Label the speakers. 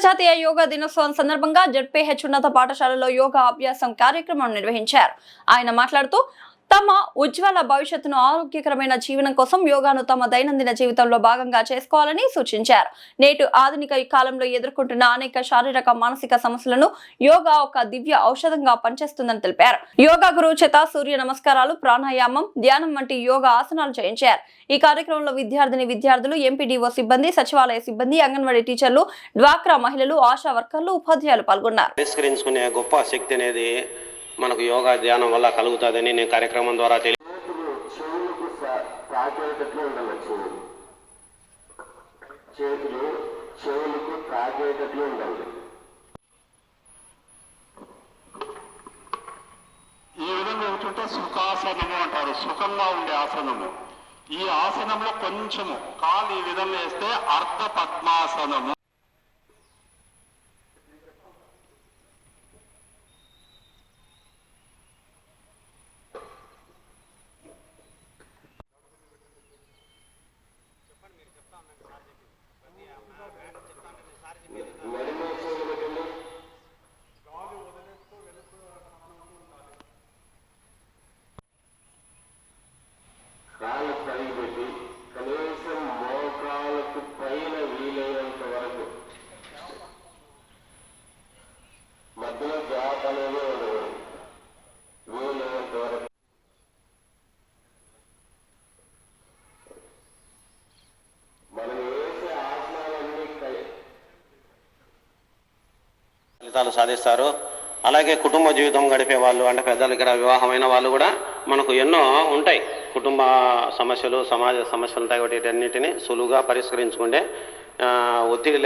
Speaker 1: అంతర్జాతీయ యోగా దినోత్సవం సందర్భంగా జెడ్పీహెచ్ ఉన్నత పాఠశాలలో యోగా అభ్యాసం కార్యక్రమం నిర్వహించారు. ఆయన మాట్లాడుతూ తమ ఉజ్వల భవిష్యత్తును ఆరోగ్యకరమైన జీవనం కోసం యోగాను తమ దైనందిన జీవితంలో భాగంగా చేసుకోవాలని సూచించారు. నేటి ఆధునిక కాలంలో ఎదుర్కొంటున్న అనేక శారీరక మానసిక సమస్యలను యోగా ఒక దివ్య ఔషధంగా పనిచేస్తుందని తెలిపారు. యోగా గురువు చేత సూర్య నమస్కారాలు, ప్రాణాయామం, ధ్యానం వంటి యోగా ఆసనాలు చేయించారు. ఈ కార్యక్రమంలో విద్యార్థులు, ఎంపీడీఓ సిబ్బంది, సచివాలయ సిబ్బంది, అంగన్వాడీ టీచర్లు, డ్వాక్రా మహిళలు, ఆశా వర్కర్లు, ఉపాధ్యాయులు పాల్గొన్నారు.
Speaker 2: గొప్ప శక్తి అనేది మనకు యోగా ధ్యానం వల్ల కలుగుతుందని నేను కార్యక్రమం ద్వారా
Speaker 3: ఈ విధంగా ఉంటుంటే సుఖాసనము అంటారు. సుఖంగా ఉండే ఆసనము. ఈ ఆసనంలో కొంచెము కాలు ఈ విధంగా వేస్తే అర్ధ పద్మాసనము. కాలు పైపెట్టి కనీసం మోకాలకు పైన వీలైనంత వరకు మధ్యలో గ్యాప్ అనేది ఉండదు. వీలైనంత వరకు మనం వేసే ఆసనాలన్నీ
Speaker 2: ఫలితాలు సాధిస్తారు. అలాగే కుటుంబ జీవితం గడిపే వాళ్ళు, అంటే పెద్దల దగ్గర వివాహమైన వాళ్ళు కూడా మనకు ఎన్నో ఉంటాయి. కుటుంబ సమస్యలు, సమాజ సమస్యలు ఉంటాయి. వాటి అన్నిటిని సులువుగా పరిష్కరించుకుంటే ఒత్తిడి